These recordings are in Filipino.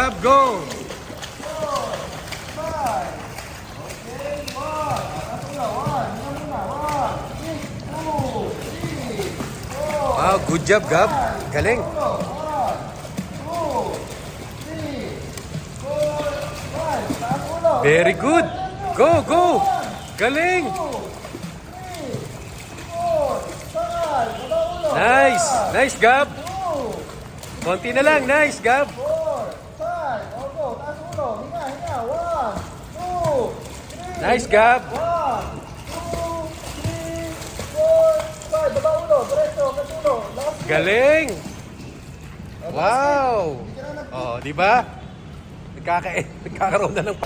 Gab, go! Wow, good job, Gab. Galing. Very good. Go, go. Galing. Nice. Nice, Gab. Konti na lang. Nice, Gab. Nice, Gab. Galing. Wow. Oh, di ba? Nagkakaroon na ng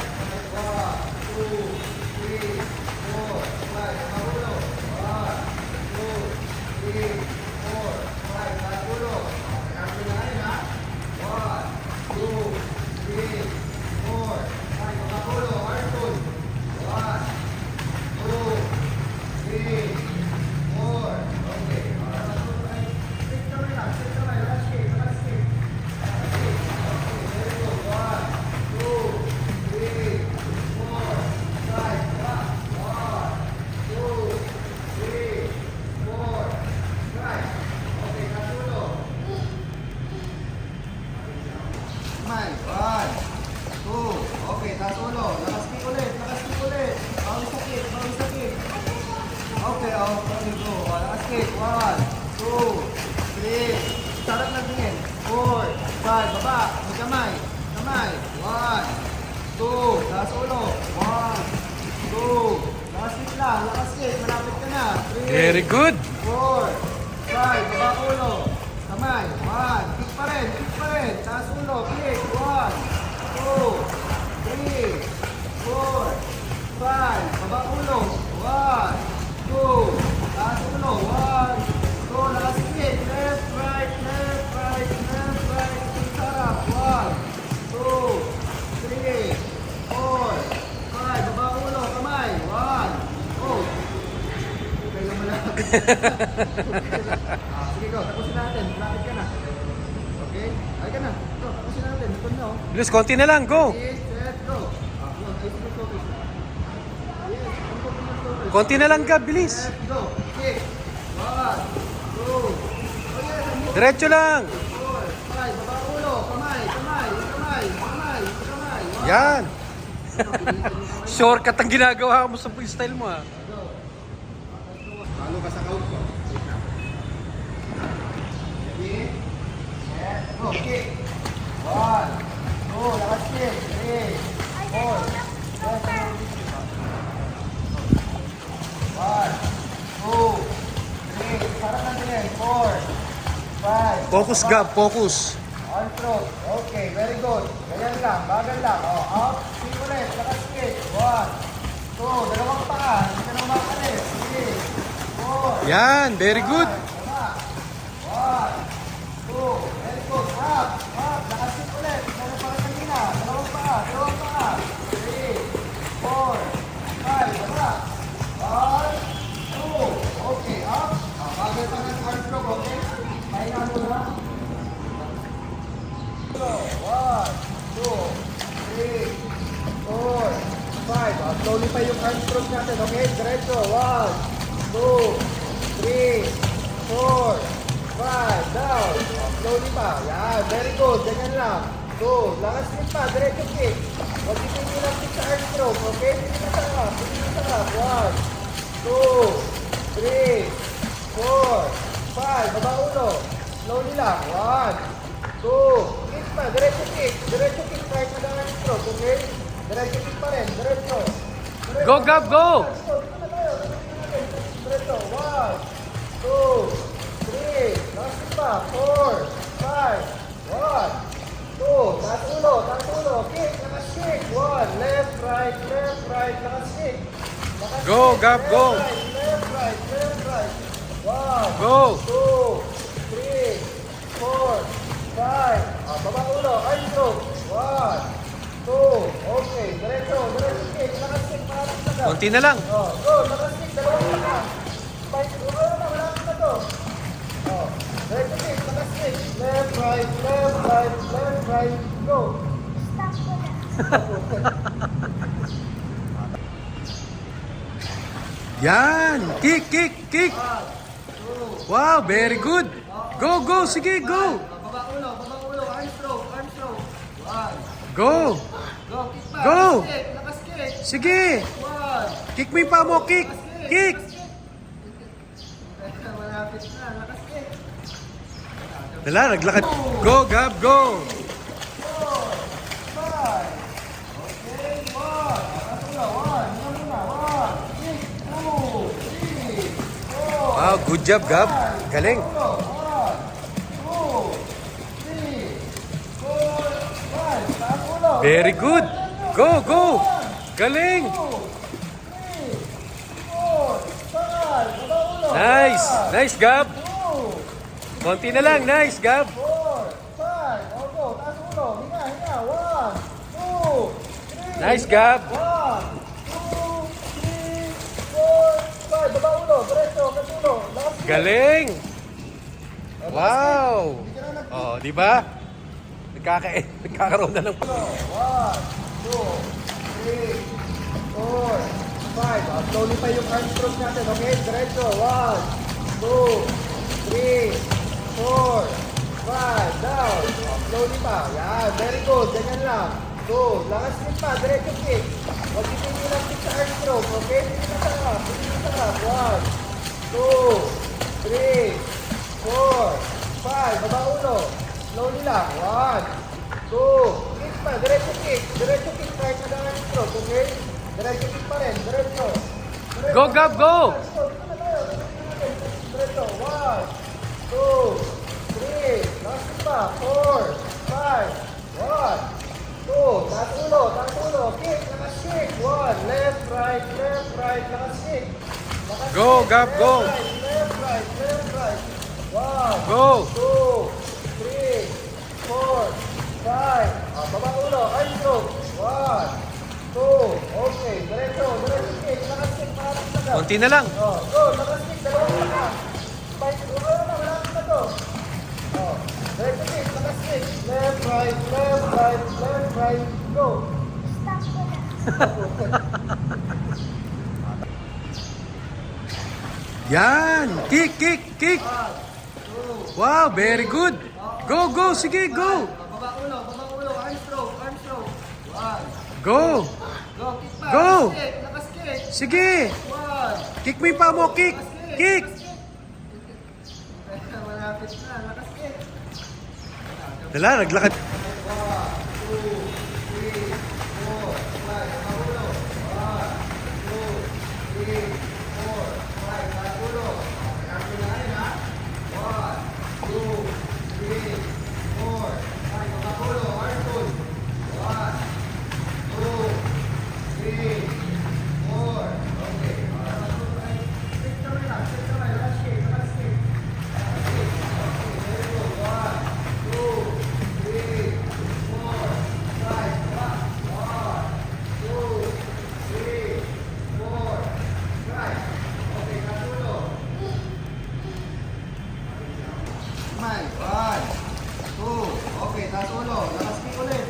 Okay, okay, go. Lakas kick. 1, 2, 3. Sarap lang tingin. 4, 5. Baba. May kamay. Kamay. 1, 2. Lakas ulo. 1, 2. Lakas kick lang. Lakas kick. Malapit ka na. 3. very good. 4, 5. Baba ulo. Kamay. 1. Kick pa rin. Kick pa rin. Taas ulo. Kick. 1, 2, 3, 4, 5. Baba ulo. 1, 2, taas ulo, 1, 2, lakas kick, left, right, left, right, left, right, sarap, 1, 2, 3, 4, 5, baba ulo, kamay, 1, go. Okay lang malapit. Sige go, tapusin natin, malapit ka na. Okay, ay ka na, go, tapusin natin, ito na oh. Bilis, konti na lang. Go. Yes, set, go. Focus. Konti na lang, Gab. Bilis. Go. Kick. 1, 2. Diretso lang. 4, 5. Baba ulo. Kamay. Kamay. Kamay. Kamay. Kamay. Yan. Shortcut ang ginagawa mo sa freestyle mo, ha. Talo ka sa count ko. Ready? Set. Go. Kick. 1, 2. Lakas kick. 3, 4. 1, 2, 3, sarap lang din. 4, 5. Focus, Gab. Focus. On throat. Okay, very good. Ganyan lang, bagal lang. Out. Kick ulit. Lakas kick. 1, 2, dalawang paa. Hindi ka na umakalis. 3, 4. Yan. Very good. 1, 2, very good. Up, up. Lakas kick ulit. Meron pa rin kanina. Dalawang paa. 3, 4, 5. Baba. 1, 2. Okay, up. Bagal pa ng hard stroke, okay? Pahinga mo na. 1, 2, 3, 4, 5. Slowly pa yung arm stroke natin, okay? Diretso. 1, 2, 3, 4, 5. Down. Slowly pa. Yan. Very good. Ganyan lang. Good. Lakas kick pa. Diretso kick. Huwag itingin lang kick sa arm stroke, okay? Hindi na sarap. Hindi na sarap. 1, 2, 3, 4, 5. Baba ulo. Slowly lang. 1, 2. Kick pa. Diretso kick. Diretso kick. Kahit na lang stroke. Okay? Diretso kick pa rin. Diretso. Go, Gab. Go. Diretso. 1, 2, 3. Last kick pa. 4, 5. 1, 2. Taas ulo. Taas ulo. Kick. Lakas kick. 1. Left, right. Left, right. Lakas kick. Lakas Go, kick. Gab. Go. Left, right. Left, right. 1, Go. 2, 3, 4, 5. Baba ulo. Arm stroke. 1, 2. Okay. Diretso. Diretso kick. Lakas kick. Malapit na ka. Konti na lang. Go. Lakas kick. Dalawang pa ka. Malapit na to. Diretso kick. Lakas kick. Left, right. Left, right. Left, right. Go. Yan! Kick, kick, kick! Wow, very good! Go, go! Sige, go! Baba ulo, arm stroke, arm stroke. One, Go! go, kick pa. Go! Lakas kick. Sige! One, Kick mo yung paa mo! Kick! Kick! malapit na, lakas kick. Dala, naglakad. Go, Gab, go! Five. Okay, one. Lakas ulo, one. Muna, one. Kick, two, three, four. Wow, good job, Gab. Galing. Ulo, one, two, three, four, five. Taas ulo. Very good. Go, go! Galing! Nice! Nice, Gab! Konti na lang. Nice, Gab! 4, 5, go, taas ulo, hinga, 1, 2, 3, Nice, Gab! 1, 2, 3, 4, 5, baba ulo, diretso, katulo, lakas kick. Galing! Wow! Oh, di ba? Nagkakaroon na ng... 1, 2, 3, 4, 5, slowly pa yung arm stroke natin, okay, diretso, 1, 2, 3, 4, 5, down, slowly pa, yan, very good, ganyan lang, good, lakas kick pa, diretso kick, huwag titingin lang kick sa arm stroke, okay, hindi na sarap, 1, 2, 3, 4, 5, baba ulo, slowly lang, 1, 2, kick pa, diretso kick kahit na arm stroke, okay, diretso kick pa rin, diretso, Go, Gab, go! diretso, 1, 2, 3, last pa, 4, 5, 1, 2, taas ulo, kick, lakas kick, 1, left, right, lakas kick, lakas Go, kick, Gab, go. left, right, 1, Go! 2, 3, 4, 5, baba ulo, arm stroke, 1, 2, okay, diretso kick, lakas kick, parang sagat. Konti na lang. Oh, go, lakas kick, dalawang pa. Fight, malapit na to. Oh, diretso kick, lakas kick, left, right, go. Yan! Kick, kick, kick! Wow, very good! Go, go! Sige, go! Baba ulo, arm stroke, 1, Go! go, kick pa, Go. lakas kick, Sige! 1, Kick mo yung paa mo! Kick! Kick! malapit na, lakas kick. Dala, naglakad. Kamay, 1, 2, okay, taas ulo, lakas kick ulit,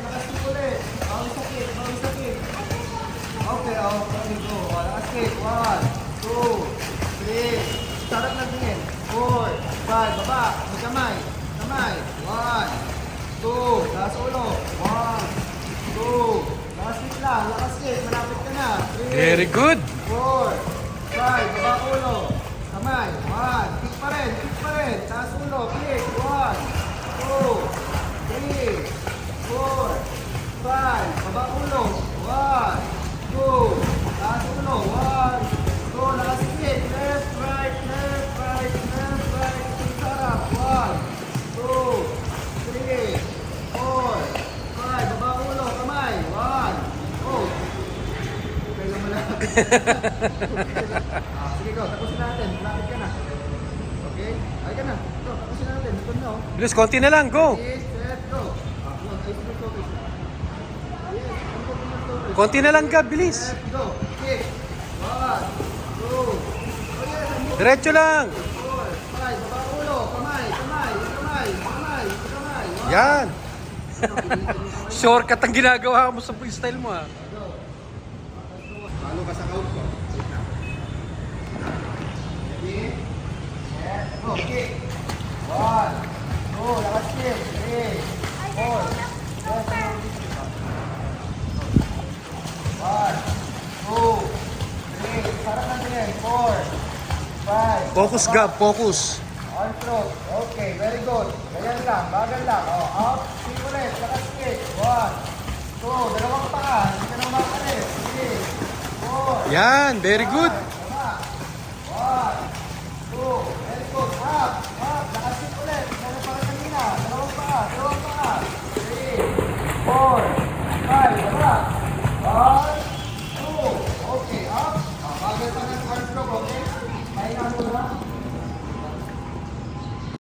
bawis sa kick, okay, okay, go, lakas kick, 1, 2, 3, sarap lang tingin, 4, 5, baba, may kamay, 1, 2, taas ulo, 1, 2, lakas kick lang, malapit ka na, 3, Very good! 4, 5, baba ulo, kamay, 1, kick pa rin, taas ulo, kick, 1, 2, 3, 4, 5, baba ulo, 1, 2, taas ulo, 1, 2, lakas kick, left, right, kick sarap, 1, 2, 3, 4, 5, baba ulo, kamay, 1, go, okay lang malapit. Sige, go. Tapusin natin. Malapit ka na. Okay? Ay ka na. Go. Tapusin natin. Ito na, oh. Bilis, konti na lang. Go! Yes, set, go. Yun. Ay, sunod to. Yes. Ang go. Konti na lang, Gab. Bilis! Set, go. Kick. 1, 2. Oh, yes. Ang move. Diretso lang! 4, 5. Baba ulo. Kamay. 1, Yan! Shortcut ang ginagawa mo sa freestyle mo, ah. Palo ka sa count ko. Ready? Set. Go. Kick. 1, 2, lakas kick. 3, 4. 1, 2, 3. Sarap natin yan. 4, 5. Focus, Gab, focus. On throat. Okay, very good. Ganyan lang, bagal lang. Up, kick ulit, lakas kick. 1, 2, dalawang paa. Hindi ka na makalit. 3, 4. Yan, very good.